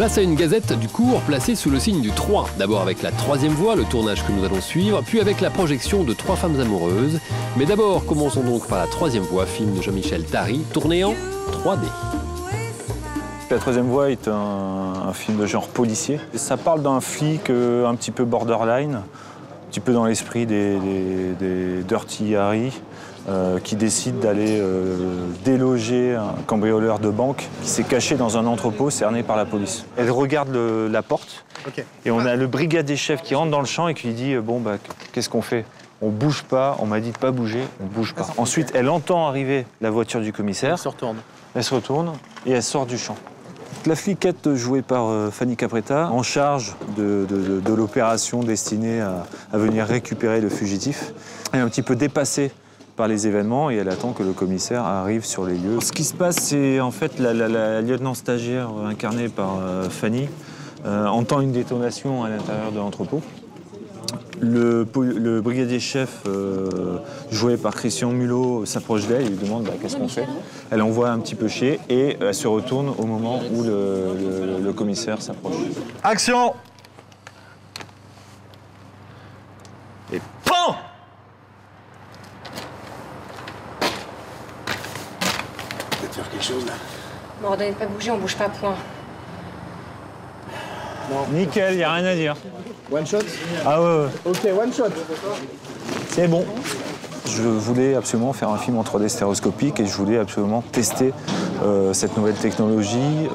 Place à une gazette du cours placée sous le signe du 3. D'abord avec la troisième voie, le tournage que nous allons suivre, puis avec la projection de 3 femmes amoureuses. Mais d'abord, commençons donc par la troisième voie, film de Jean-Michel Tari, tourné en 3D. La troisième voie est un film de genre policier. Ça parle d'un flic un petit peu borderline, un petit peu dans l'esprit des Dirty Harry, qui décide d'aller déloger un cambrioleur de banque qui s'est caché dans un entrepôt cerné par la police. Elle regarde la porte et on a le brigadier chef qui rentre dans le champ et qui lui dit bon bah qu'est-ce qu'on fait? On bouge pas, on m'a dit de pas bouger, on bouge pas. Ensuite, elle entend arriver la voiture du commissaire. Elle se retourne et elle sort du champ. La fliquette jouée par Fanny Capretta, en charge de l'opération destinée à venir récupérer le fugitif, elle est un petit peu dépassée par les événements et elle attend que le commissaire arrive sur les lieux. Ce qui se passe, c'est en fait la lieutenant stagiaire incarnée par Fanny entend une détonation à l'intérieur de l'entrepôt. Le brigadier chef, joué par Christian Mulot, s'approche d'elle et lui demande qu'est-ce qu'on fait. Elle envoie un petit peu chier et elle se retourne au moment où le commissaire s'approche. Action! Et PAM! Peut-être faire quelque chose là. Ordonnez de pas bouger, on bouge pas, point. Nickel, y a rien à dire. One shot? Ah ouais. Ok, one shot. C'est bon. Je voulais absolument faire un film en 3D stéréoscopique et je voulais absolument tester cette nouvelle technologie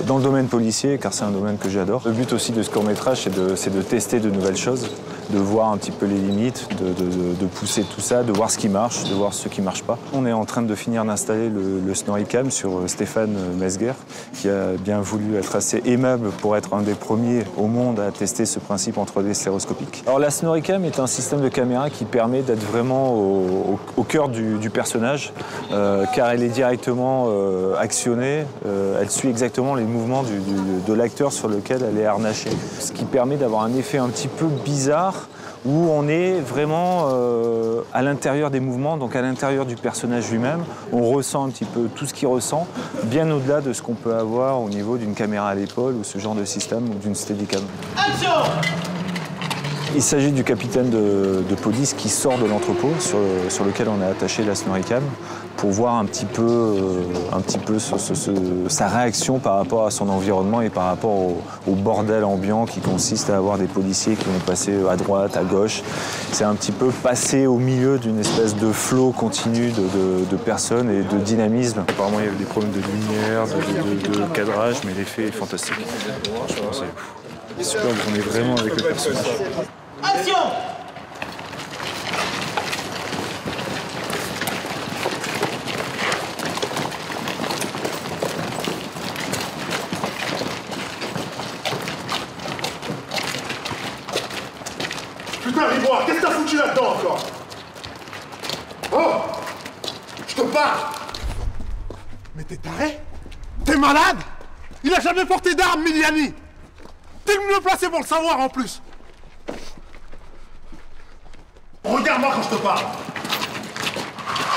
dans le domaine policier, car c'est un domaine que j'adore. Le but aussi de ce court-métrage, c'est de tester de nouvelles choses, de voir un petit peu les limites, de pousser tout ça, de voir ce qui marche, de voir ce qui ne marche pas. On est en train de finir d'installer le Snoricam sur Stéphane Mesguer, qui a bien voulu être assez aimable pour être un des premiers au monde à tester ce principe en 3D stéréoscopique. Alors la Snoricam est un système de caméra qui permet d'être vraiment au cœur du personnage, car elle est directement actionnée, elle suit exactement les mouvements de l'acteur sur lequel elle est harnachée. Ce qui permet d'avoir un effet un petit peu bizarre, où on est vraiment à l'intérieur des mouvements, donc à l'intérieur du personnage lui-même. On ressent un petit peu tout ce qu'il ressent, bien au-delà de ce qu'on peut avoir au niveau d'une caméra à l'épaule ou ce genre de système ou d'une Steadicam. Action! Il s'agit du capitaine de police qui sort de l'entrepôt sur lequel on a attaché la Snoricam pour voir un petit peu sa réaction par rapport à son environnement et par rapport au bordel ambiant qui consiste à avoir des policiers qui vont passer à droite, à gauche. C'est un petit peu passer au milieu d'une espèce de flot continu de personnes et de dynamisme. Apparemment, il y avait des problèmes de lumière, de cadrage, mais l'effet est fantastique. Franchement, c'est super, on est vraiment avec le personnage. Action! Putain, Rivoire, qu'est-ce que t'as foutu là-dedans encore? Oh! Je te parle! Mais t'es taré? T'es malade? Il a jamais porté d'armes, Miliani! T'es le mieux placé pour le savoir en plus! Regarde-moi quand je te parle!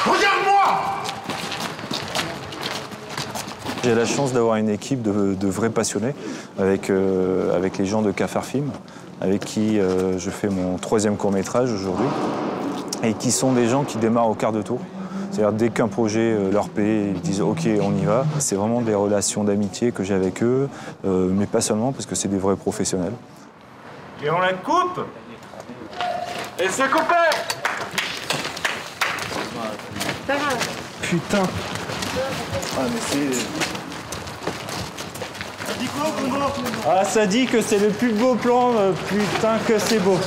Regarde-moi! J'ai la chance d'avoir une équipe de vrais passionnés avec les gens de Cafard Film, avec qui je fais mon 3e court-métrage aujourd'hui, et qui sont des gens qui démarrent au quart de tour. C'est-à-dire dès qu'un projet leur plaît, ils disent OK, on y va. C'est vraiment des relations d'amitié que j'ai avec eux, mais pas seulement parce que c'est des vrais professionnels. Et on la coupe! Et c'est coupé! Pas grave. Putain! Ah mais c'est... Ça dit quoi, Combo? Ah ça dit que c'est le plus beau plan, putain que c'est beau.